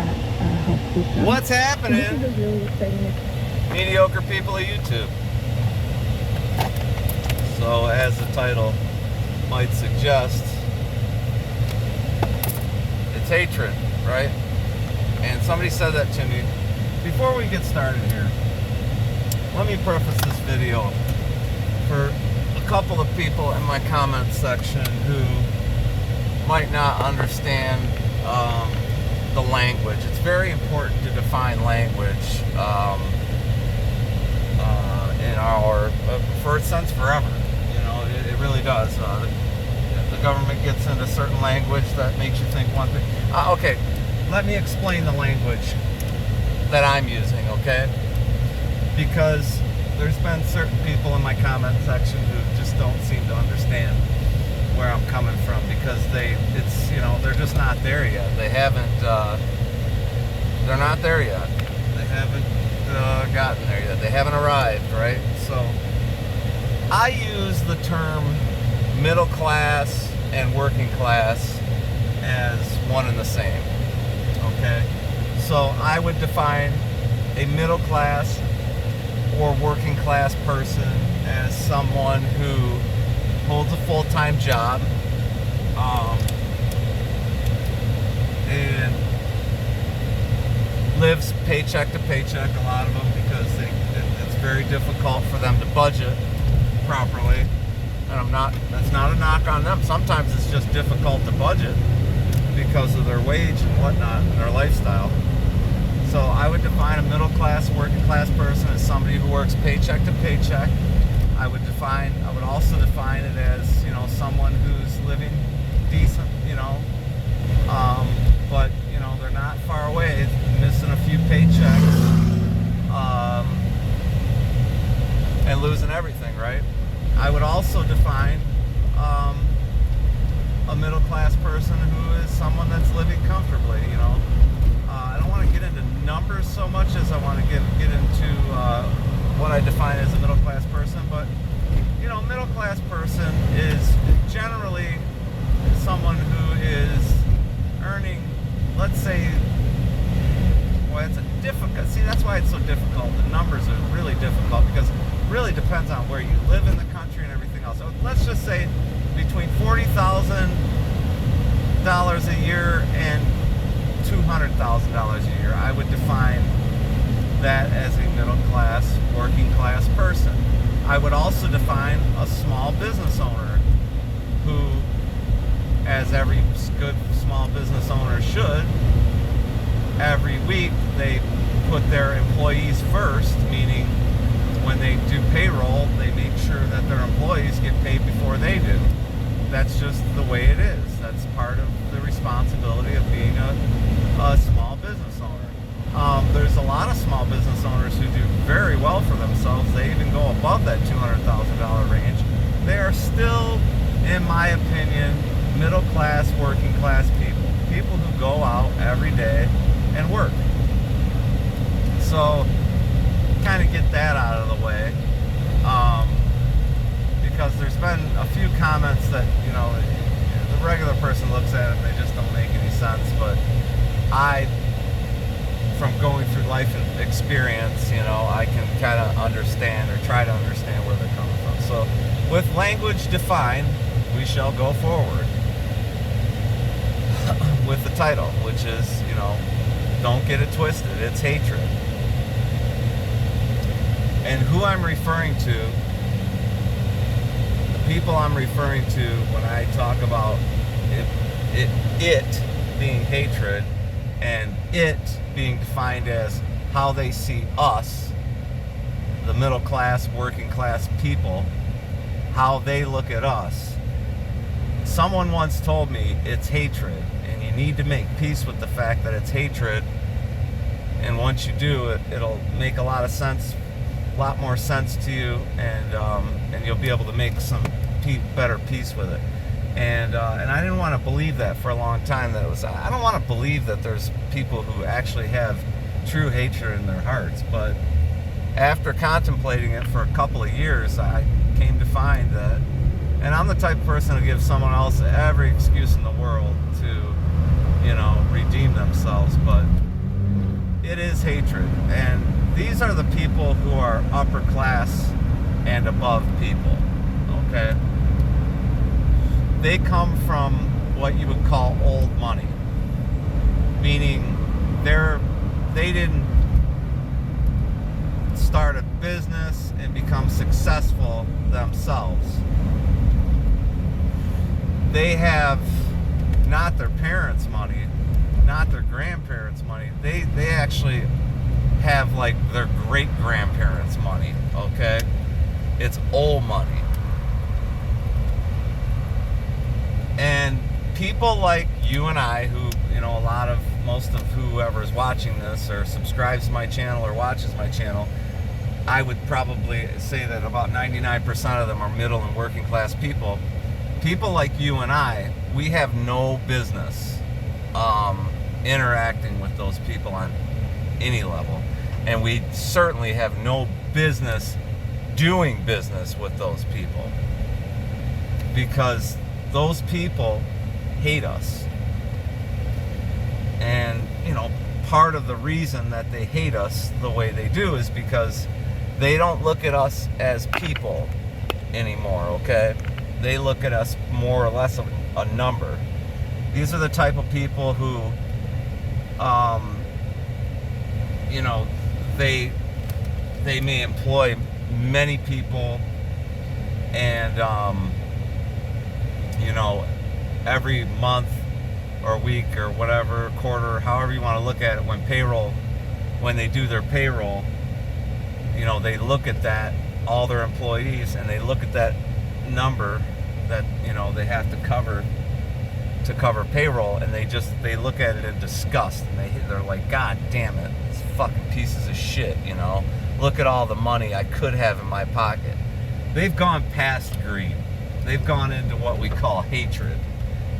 that helps with them. What's So this happening? is a really exciting. Mediocre people of YouTube. So, as the title might suggest, it's hatred, right? And somebody said that to me. Before we get started here, let me preface this video for a couple of people in my comment section who might not understand the language. It's very important to define language in our first sense forever. You know, it really does. The government gets into certain language that makes you think one thing. Okay, let me explain the language that I'm using, okay? Because there's been certain people in my comment section who just don't seem to understand where I'm coming from, because they're just not there yet. They haven't, they're not there yet. They haven't gotten there yet. They haven't arrived, right? So I use the term middle class and working class as one and the same, okay? So I would define a middle class or working class person as someone who holds a full-time job and lives paycheck to paycheck, a lot of them, because it's very difficult for them to budget properly. And that's not a knock on them. Sometimes it's just difficult to budget because of their wage and whatnot and their lifestyle. So I would define a middle class, working class person as somebody who works paycheck to paycheck. I would also define it as, someone who's living decent, but, they're not far away, missing a few paychecks, and losing everything, right? I would also define a middle class person who is someone that's living comfortably, I don't want to get into numbers so much as I want to get into what I define as a middle class person, but middle class person is generally someone who is earning, let's say, it's a difficult, that's why it's so difficult. The numbers are really difficult because it really depends on where you live in the country and everything else. So let's just say between $40,000 a year and $200,000 a year, I would define that as a middle class, working class person. I would also define a small business owner who, as every good small business owner should, every week they put their employees first, meaning when they do payroll, they make sure that their employees get paid before they do. That's just the way it is. That's part of the responsibility of being a small business owner. There's a lot of small business owners who do very well for themselves. They even go above that $200,000 range. They are still, in my opinion, middle class, working class people. People who go out every day and work. So, kind of get that out of the way. Because there's been a few comments that, the regular person looks at it and they just don't make any sense. But from going through life and experience, I can kind of understand or try to understand where they're coming from. So, with language defined, we shall go forward with the title, which is, don't get it twisted, it's hatred. And who I'm referring to, the people I'm referring to when I talk about it being hatred, and it being defined as how they see us, the middle class, working class people, how they look at us. Someone once told me it's hatred, and you need to make peace with the fact that it's hatred, and once you do, it'll make a lot of sense, a lot more sense to you, and you'll be able to make some better peace with it. And I didn't want to believe that for a long time. I don't want to believe that there's people who actually have true hatred in their hearts. But after contemplating it for a couple of years, I came to find that, and I'm the type of person who gives someone else every excuse in the world to, redeem themselves. But these are the people who are upper class and above people, okay? They come from what you would call old money, meaning they didn't start a business and become successful themselves. They have not their parents' money, not their grandparents' money. They actually have like their great-grandparents' money, okay? It's old money. And people like you and I, who, you know, most of whoever is watching this or subscribes to my channel or watches my channel, I would probably say that about 99% of them are middle and working class people. People like you and I, we have no business interacting with those people on any level. And we certainly have no business doing business with those people, because those people hate us. And, you know, part of the reason that they hate us the way they do is because they don't look at us as people anymore, okay? They look at us more or less of a number. These are the type of people who, you know, they may employ many people, and, you know, every month or week or whatever, quarter, however you want to look at it, when they do their payroll, you know, they look at that, all their employees, and they look at that number that, you know, they have to cover payroll, and they look at it in disgust, and they're like, God damn it, these fucking pieces of shit, you know, look at all the money I could have in my pocket. They've gone past greed. They've gone into what we call hatred,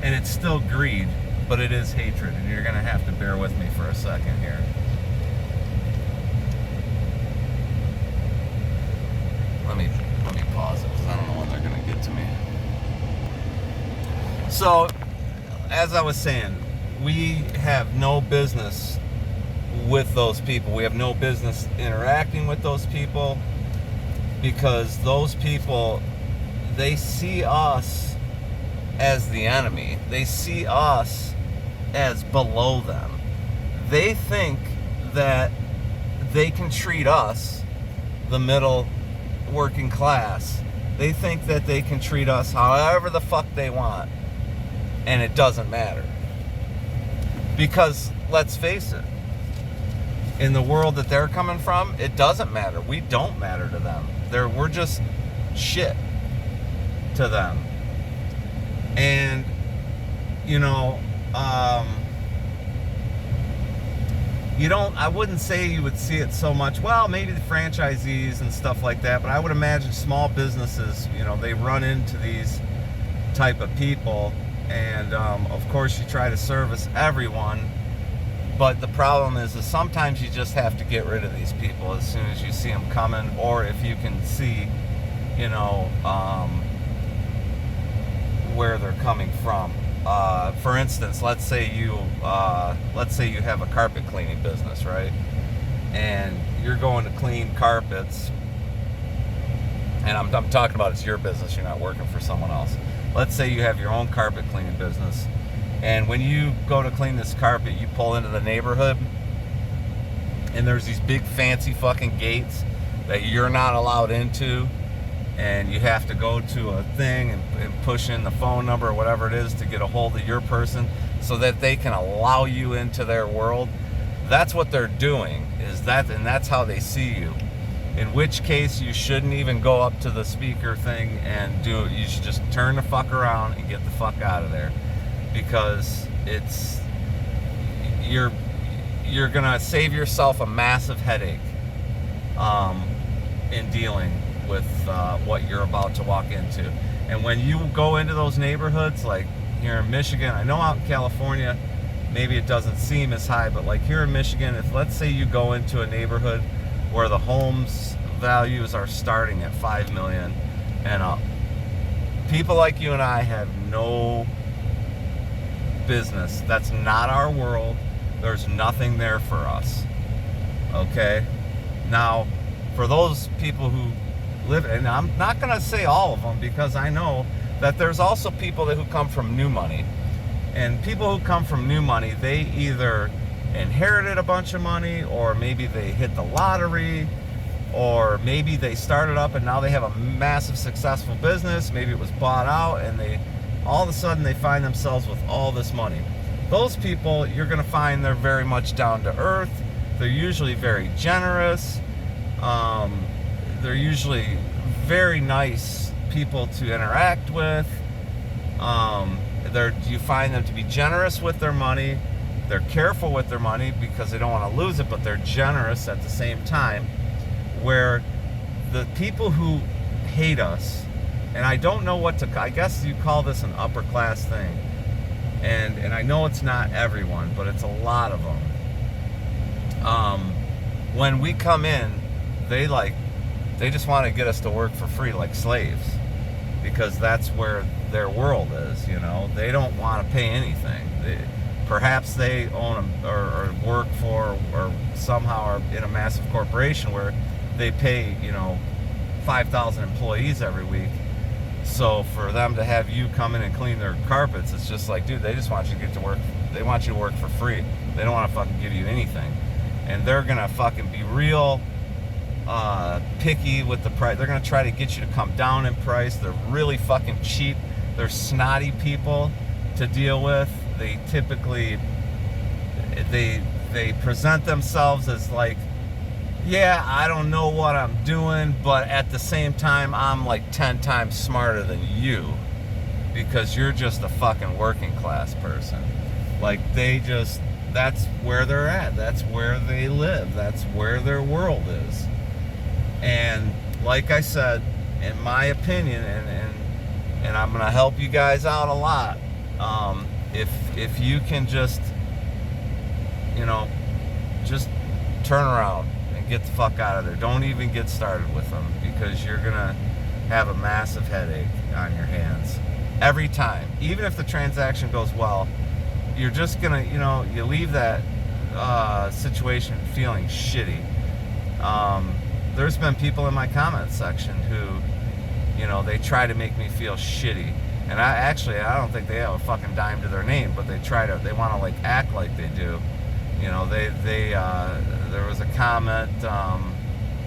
and it's still greed, but it is hatred, and you're gonna have to bear with me for a second here. Let me pause it, because I don't know when they're gonna get to me. So, as I was saying, we have no business with those people. We have no business interacting with those people, because those people, they see us as the enemy. They see us as below them. They think that they can treat us, the middle working class, they think that they can treat us however the fuck they want, and it doesn't matter. Because, let's face it, in the world that they're coming from, it doesn't matter. We don't matter to them. We're just shit to them. And, you know, I wouldn't say you would see it so much. Well, maybe the franchisees and stuff like that, but I would imagine small businesses, you know, they run into these type of people, and of course you try to service everyone, but the problem is sometimes you just have to get rid of these people as soon as you see them coming, or if you can see, you know, where they're coming from. For instance, let's say you have a carpet cleaning business, right? And you're going to clean carpets, and I'm talking about it's your business. You're not working for someone else. Let's say you have your own carpet cleaning business, and when you go to clean this carpet, you pull into the neighborhood, and there's these big fancy fucking gates that you're not allowed into, and you have to go to a thing and push in the phone number or whatever it is to get a hold of your person so that they can allow you into their world. That's what they're doing, and that's how they see you. In which case, you shouldn't even go up to the speaker thing and do it. You should just turn the fuck around and get the fuck out of there, because you're gonna save yourself a massive headache in dealing with what you're about to walk into. And when you go into those neighborhoods, like here in Michigan, I know out in California maybe it doesn't seem as high, but like here in Michigan, if let's say you go into a neighborhood where the homes values are starting at $5 million and up, people like you and I have no business. That's not our world. There's nothing there for us, okay? Now, for those people who live, and I'm not going to say all of them, because I know that there's also people who come from new money. And people who come from new money, they either inherited a bunch of money, or maybe they hit the lottery, or maybe they started up and now they have a massive successful business. Maybe it was bought out, and they all of a sudden they find themselves with all this money. Those people, you're going to find they're very much down to earth. They're usually very generous. They're usually very nice people to interact with. You find them to be generous with their money. They're careful with their money because they don't want to lose it, but they're generous at the same time. Where the people who hate us, and I don't know what to, I guess you call this an upper class thing, and I know it's not everyone, but it's a lot of them. When we come in, they just want to get us to work for free like slaves, because that's where their world is. They don't want to pay anything. Perhaps they own or work for, or somehow are in a massive corporation where they pay 5,000 employees every week. So for them to have you come in and clean their carpets, it's just like, dude, they just want you to get to work. They want you to work for free. They don't want to fucking give you anything. And they're gonna fucking be real picky with the price. They're gonna try to get you to come down in price. They're really fucking cheap. They're snotty people to deal with. They typically they present themselves as like, yeah, I don't know what I'm doing, but at the same time, I'm like 10 times smarter than you, because you're just a fucking working class person. Like, that's where they're at. That's where they live. That's where their world is. And like I said, in my opinion, and I'm gonna help you guys out a lot, if you can just turn around and get the fuck out of there. Don't even get started with them, because you're gonna have a massive headache on your hands every time. Even if the transaction goes well, you're just gonna, you leave that situation feeling shitty. There's been people in my comment section who, they try to make me feel shitty. And I don't think they have a fucking dime to their name, but they want to like act like they do. There was a comment a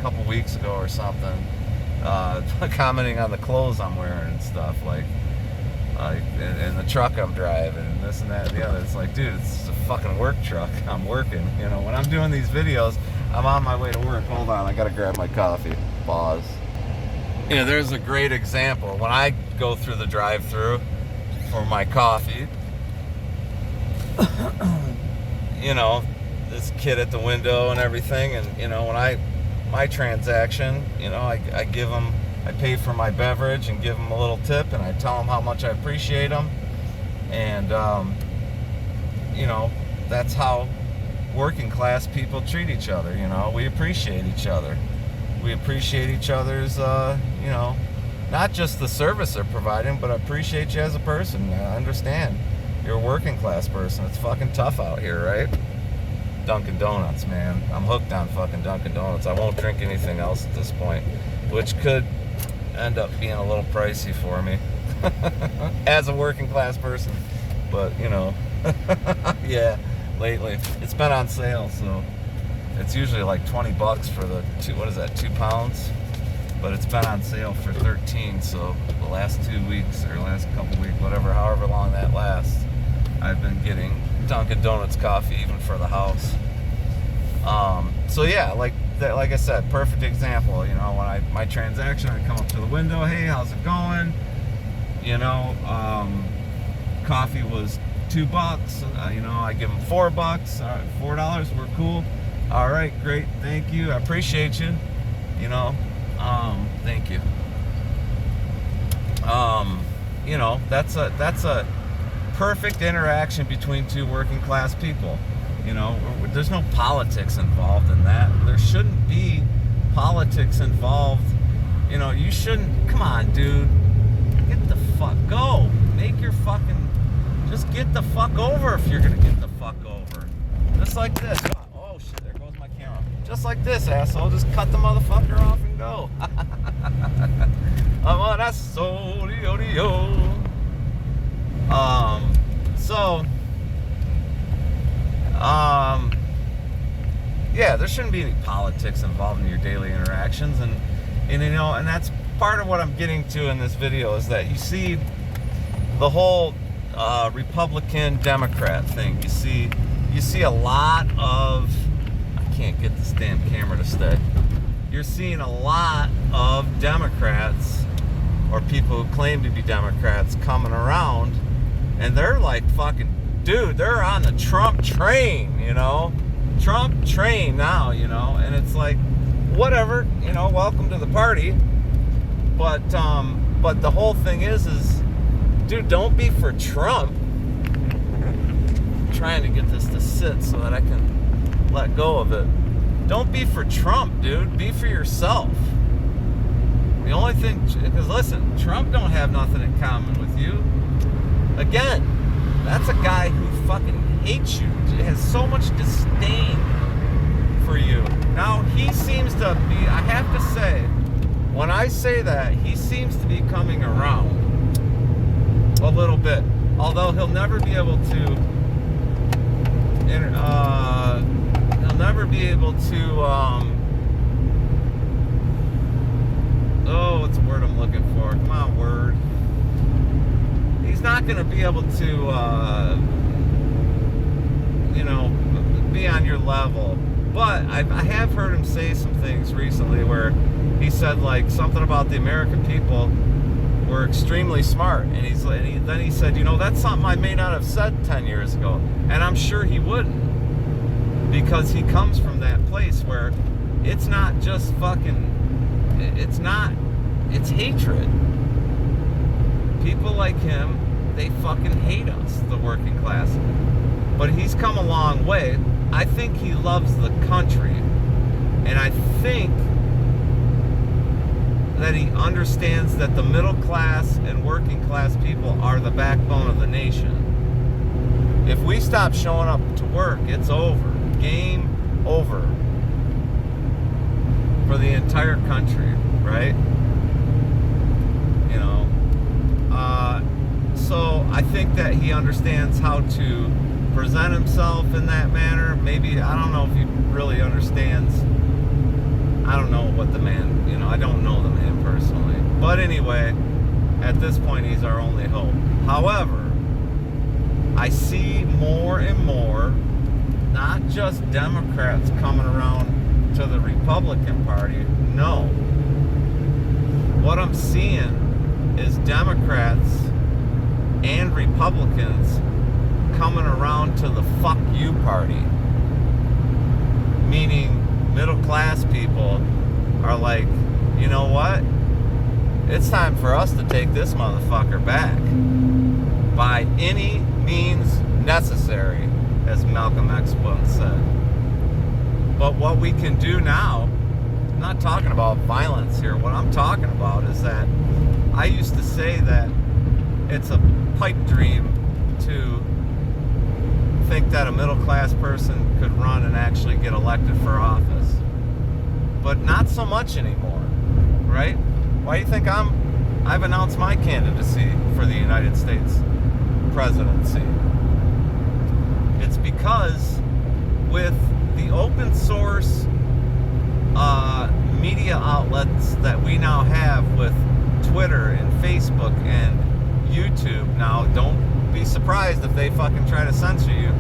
couple weeks ago or something, commenting on the clothes I'm wearing and stuff, like and the truck I'm driving and this and that and the other. It's like, dude, it's a fucking work truck. I'm working. When I'm doing these videos, I'm on my way to work. Hold on, I gotta grab my coffee. Pause. There's a great example. When I go through the drive-thru for my coffee, this kid at the window and everything, and when my transaction, I give them, I pay for my beverage and give them a little tip, and I tell them how much I appreciate them, and that's how working class people treat each other. We appreciate each other. We appreciate each other's, not just the service they're providing, but I appreciate you as a person. I understand you're a working class person. It's fucking tough out here, right? Dunkin' Donuts, man. I'm hooked on fucking Dunkin' Donuts. I won't drink anything else at this point, which could end up being a little pricey for me as a working class person. But, yeah, lately. It's been on sale, so it's usually like $20 for the 2 pounds? But it's been on sale for 13, so the last 2 weeks or last couple weeks, however long that lasts, I've been getting Dunkin' Donuts coffee even for the house. So yeah, like I said, perfect example. When my transaction, I come up to the window, hey, how's it going? Coffee was $2. I give them $4. All right, $4, we're cool. All right, great, thank you, I appreciate you. Thank you. That's a perfect interaction between two working class people. There's no politics involved in that. There shouldn't be politics involved. You shouldn't. Come on, dude. Get the fuck, go. Just get the fuck over if you're gonna get the fuck over. Just like this. Oh shit, there goes my camera. Just like this asshole. Just cut the motherfucker off and go. I'm on a solio. Yeah, there shouldn't be any politics involved in your daily interactions, and that's part of what I'm getting to in this video, is that you see the whole Republican Democrat thing. You see a lot of, I can't get this damn camera to stay. You're seeing a lot of Democrats, or people who claim to be Democrats, coming around, and they're like fucking, dude, they're on the Trump train, Trump train now, and it's like, whatever, welcome to the party. But the whole thing is, dude, don't be for Trump. I'm trying to get this to sit so that I can let go of it. Don't be for Trump, dude. Be for yourself. The only thing, because listen, Trump don't have nothing in common with you. Again, that's a guy who fucking hates you, has so much disdain for you. Now, he seems to be, I have to say, when I say that, he seems to be coming around a little bit. Although he'll never be able to, what's the word I'm looking for? Come on, word. He's not going to be able to, be on your level. But I have heard him say some things recently where he said, like, something about the American people were extremely smart. And then he said, that's something I may not have said 10 years ago. And I'm sure he wouldn't. Because he comes from that place where it's not just fucking, it's hatred. People like him, they fucking hate us, the working class. But he's come a long way. I think he loves the country. And I think that he understands that the middle class and working class people are the backbone of the nation. If we stop showing up to work, it's over. Game over. For the entire country, right? So I think that he understands how to present himself in that manner. Maybe, I don't know if he really understands. I don't know what the man, I don't know the man personally. But anyway, at this point, he's our only hope. However, I see more and more, not just Democrats coming around to the Republican Party. No. What I'm seeing is Democrats and Republicans coming around to the fuck you party. Meaning middle class people are like, you know what? It's time for us to take this motherfucker back by any means necessary, as Malcolm X once said. But what we can do now, I'm not talking about violence here. What I'm talking about is that I used to say that it's a pipe dream to think that a middle class person could run and actually get elected for office. But not so much anymore, right? Why do you think I've announced my candidacy for the United States presidency? It's because with the open source media outlets that we now have with Twitter and Facebook and YouTube, now don't be surprised if they fucking try to censor you.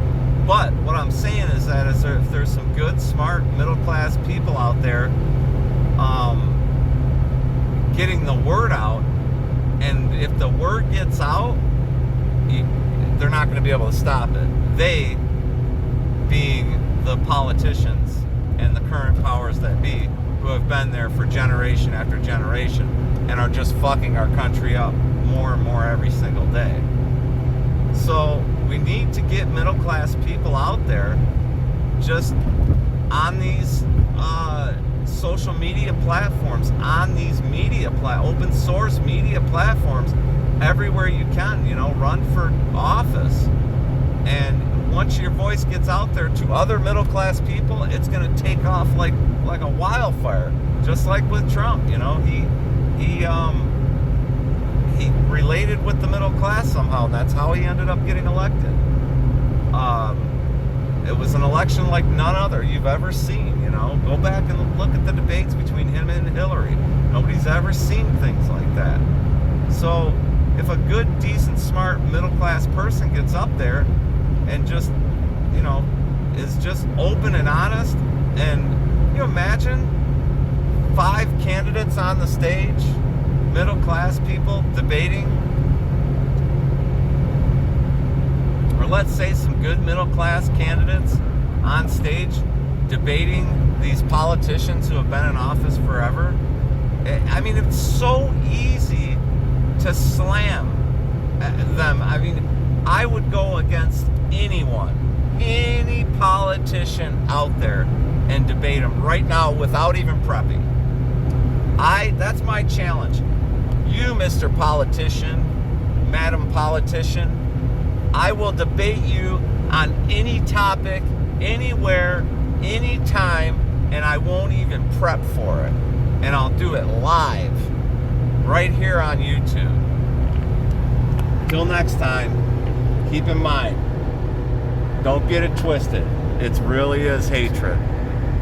But what I'm saying is that if there's some good, smart, middle-class people out there getting the word out, and if the word gets out, they're not going to be able to stop it. They, being the politicians and the current powers that be, who have been there for generation after generation and are just fucking our country up more and more every single day. So we need to get middle class people out there just on these social media platforms, on these open source media platforms, everywhere you can, run for office. And once your voice gets out there to other middle class people, it's going to take off like a wildfire, just like with Trump. You know, he related with the middle class somehow, and that's how he ended up getting elected. It was an election like none other you've ever seen. You know, go back and look at the debates between him and Hillary. Nobody's ever seen things like that. So if a good, decent, smart, middle-class person gets up there and just, you know, is just open and honest, and you imagine 5 candidates on the stage, middle-class people debating, or let's say some good middle-class candidates on stage debating these politicians who have been in office forever. I mean, it's so easy to slam them. I mean, I would go against anyone, any politician out there, and debate them right now without even prepping. That's my challenge. You, Mr. Politician, Madam Politician, I will debate you on any topic, anywhere, anytime, and I won't even prep for it. And I'll do it live, right here on YouTube. Till next time, keep in mind, don't get it twisted. It really is hatred.